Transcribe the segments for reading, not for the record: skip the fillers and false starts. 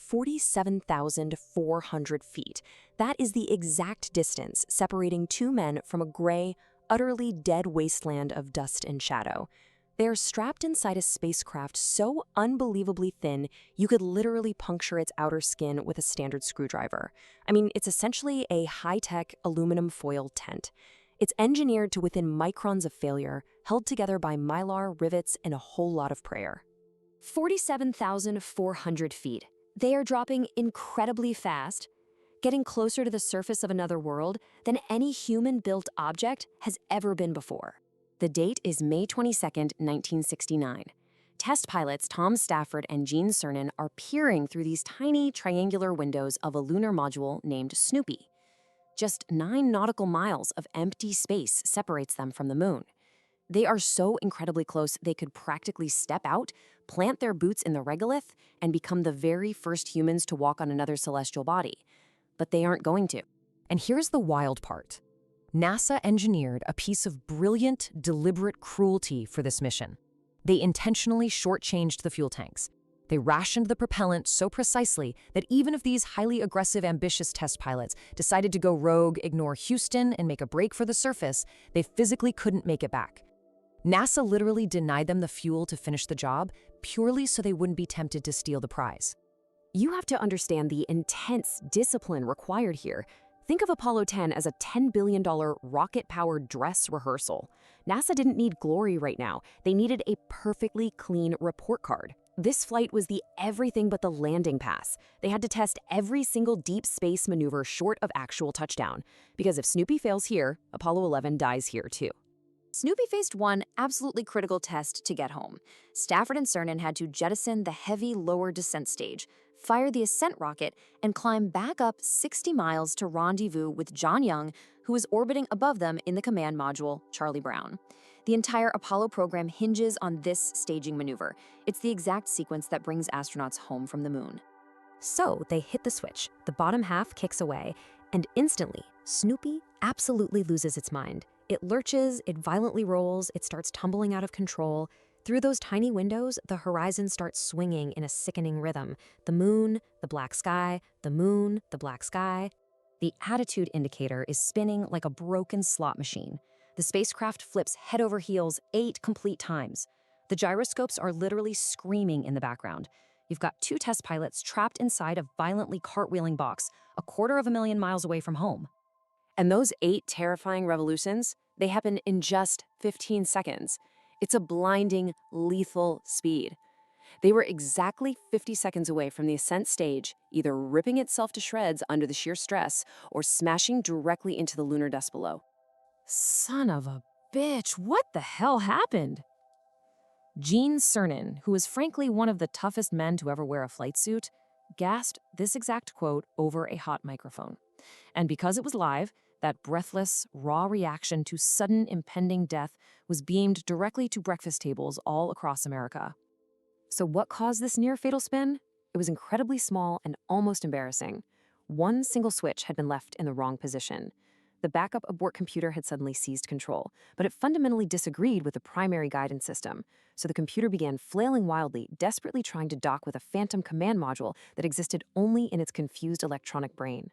47,400 feet. That is the exact distance separating two men from a gray, utterly dead wasteland of dust and shadow. They are strapped inside a spacecraft so unbelievably thin, you could literally puncture its outer skin with a standard screwdriver. I mean, it's essentially a high-tech aluminum foil tent. It's engineered to within microns of failure, held together by mylar, rivets, and a whole lot of prayer. 47,400 feet. They are dropping incredibly fast, getting closer to the surface of another world than any human-built object has ever been before. The date is May 22, 1969. Test pilots Tom Stafford and Gene Cernan are peering through these tiny triangular windows of a lunar module named Snoopy. Just 9 nautical miles of empty space separates them from the moon. They are so incredibly close they could practically step out, plant their boots in the regolith, and become the very first humans to walk on another celestial body. But they aren't going to. And here's the wild part. NASA engineered a piece of brilliant, deliberate cruelty for this mission. They intentionally shortchanged the fuel tanks. They rationed the propellant so precisely that even if these highly aggressive, ambitious test pilots decided to go rogue, ignore Houston, and make a break for the surface, they physically couldn't make it back. NASA literally denied them the fuel to finish the job, purely so they wouldn't be tempted to steal the prize. You have to understand the intense discipline required here. Think of Apollo 10 as a $10 billion rocket-powered dress rehearsal. NASA didn't need glory right now. They needed a perfectly clean report card. This flight was the everything but the landing pass. They had to test every single deep space maneuver short of actual touchdown. Because if Snoopy fails here, Apollo 11 dies here too. Snoopy faced one absolutely critical test to get home. Stafford and Cernan had to jettison the heavy lower descent stage, fire the ascent rocket, and climb back up 60 miles to rendezvous with John Young, who was orbiting above them in the command module, Charlie Brown. The entire Apollo program hinges on this staging maneuver. It's the exact sequence that brings astronauts home from the moon. So they hit the switch, the bottom half kicks away, and instantly, Snoopy absolutely loses its mind. It lurches, it violently rolls, it starts tumbling out of control. Through those tiny windows, the horizon starts swinging in a sickening rhythm. The moon, the black sky, the moon, the black sky. The attitude indicator is spinning like a broken slot machine. The spacecraft flips head over heels 8 complete times. The gyroscopes are literally screaming in the background. You've got 2 test pilots trapped inside a violently cartwheeling box, 250,000 miles away from home. And those 8 terrifying revolutions, they happen in just 15 seconds. It's a blinding, lethal speed. They were exactly 50 seconds away from the ascent stage, either ripping itself to shreds under the sheer stress or smashing directly into the lunar dust below. Son of a bitch, what the hell happened? Gene Cernan, who was frankly one of the toughest men to ever wear a flight suit, gasped this exact quote over a hot microphone. And because it was live, that breathless, raw reaction to sudden impending death was beamed directly to breakfast tables all across America. So what caused this near-fatal spin? It was incredibly small and almost embarrassing. One single switch had been left in the wrong position. The backup abort computer had suddenly seized control, but it fundamentally disagreed with the primary guidance system. So the computer began flailing wildly, desperately trying to dock with a phantom command module that existed only in its confused electronic brain.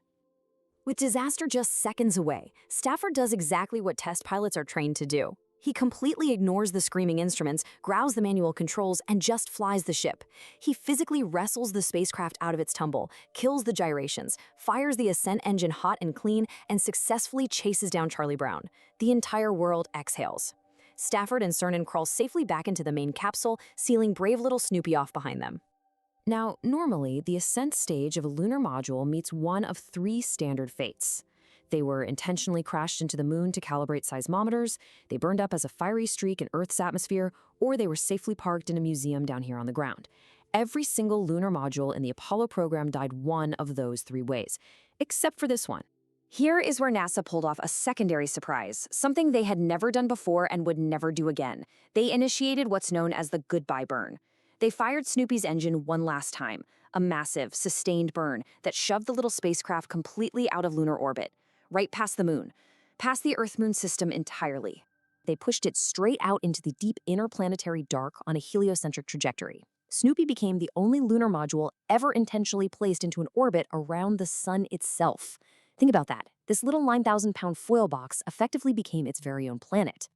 With disaster just seconds away, Stafford does exactly what test pilots are trained to do. He completely ignores the screaming instruments, growls the manual controls, and just flies the ship. He physically wrestles the spacecraft out of its tumble, kills the gyrations, fires the ascent engine hot and clean, and successfully chases down Charlie Brown. The entire world exhales. Stafford and Cernan crawl safely back into the main capsule, sealing brave little Snoopy off behind them. Now, normally, the ascent stage of a lunar module meets one of 3 standard fates. They were intentionally crashed into the moon to calibrate seismometers, they burned up as a fiery streak in Earth's atmosphere, or they were safely parked in a museum down here on the ground. Every single lunar module in the Apollo program died one of those 3 ways, except for this one. Here is where NASA pulled off a secondary surprise, something they had never done before and would never do again. They initiated what's known as the goodbye burn. They fired Snoopy's engine one last time, a massive, sustained burn that shoved the little spacecraft completely out of lunar orbit, right past the moon, past the Earth-Moon system entirely. They pushed it straight out into the deep interplanetary dark on a heliocentric trajectory. Snoopy became the only lunar module ever intentionally placed into an orbit around the sun itself. Think about that. This little 9,000-pound foil box effectively became its very own planet.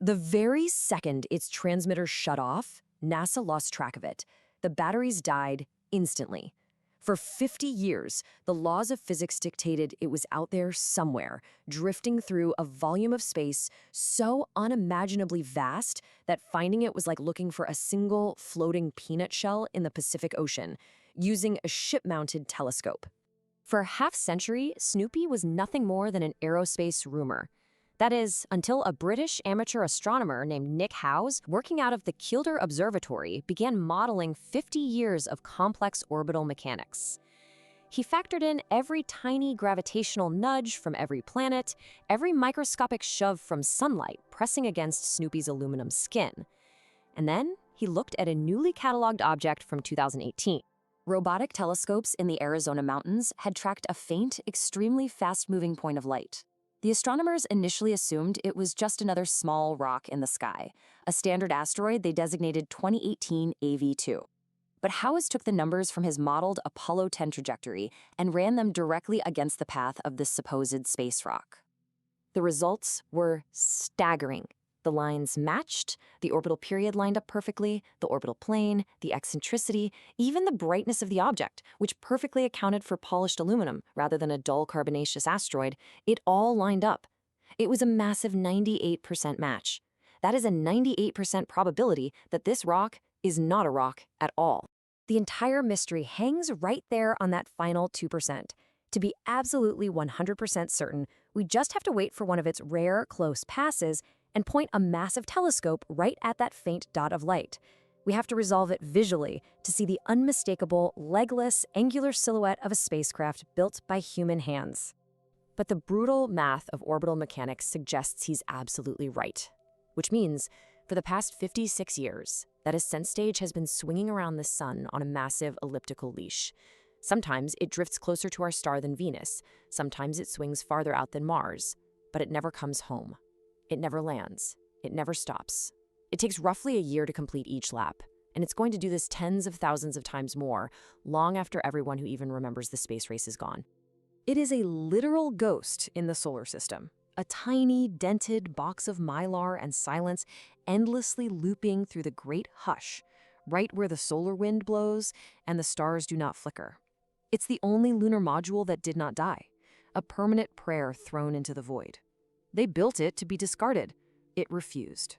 The very second its transmitter shut off, NASA lost track of it. The batteries died instantly. For 50 years, the laws of physics dictated it was out there somewhere, drifting through a volume of space so unimaginably vast that finding it was like looking for a single floating peanut shell in the Pacific Ocean, using a ship-mounted telescope. For a half-century, Snoopy was nothing more than an aerospace rumor. That is, until a British amateur astronomer named Nick Howes, working out of the Kielder Observatory, began modeling 50 years of complex orbital mechanics. He factored in every tiny gravitational nudge from every planet, every microscopic shove from sunlight pressing against Snoopy's aluminum skin. And then he looked at a newly cataloged object from 2018. Robotic telescopes in the Arizona mountains had tracked a faint, extremely fast-moving point of light. The astronomers initially assumed it was just another small rock in the sky, a standard asteroid they designated 2018 AV2. But Howes took the numbers from his modeled Apollo 10 trajectory and ran them directly against the path of this supposed space rock. The results were staggering. The lines matched, the orbital period lined up perfectly, the orbital plane, the eccentricity, even the brightness of the object, which perfectly accounted for polished aluminum rather than a dull carbonaceous asteroid. It all lined up. It was a massive 98% match. That is a 98% probability that this rock is not a rock at all. The entire mystery hangs right there on that final 2%. To be absolutely 100% certain, we just have to wait for one of its rare, close passes and point a massive telescope right at that faint dot of light. We have to resolve it visually to see the unmistakable, legless, angular silhouette of a spacecraft built by human hands. But the brutal math of orbital mechanics suggests he's absolutely right. Which means, for the past 56 years, that ascent stage has been swinging around the sun on a massive elliptical leash. Sometimes it drifts closer to our star than Venus, sometimes it swings farther out than Mars, but it never comes home. It never lands. It never stops. It takes roughly a year to complete each lap, and it's going to do this tens of thousands of times more, long after everyone who even remembers the space race is gone. It is a literal ghost in the solar system, a tiny, dented box of mylar and silence endlessly looping through the great hush, right where the solar wind blows and the stars do not flicker. It's the only lunar module that did not die, a permanent prayer thrown into the void. They built it to be discarded. It refused.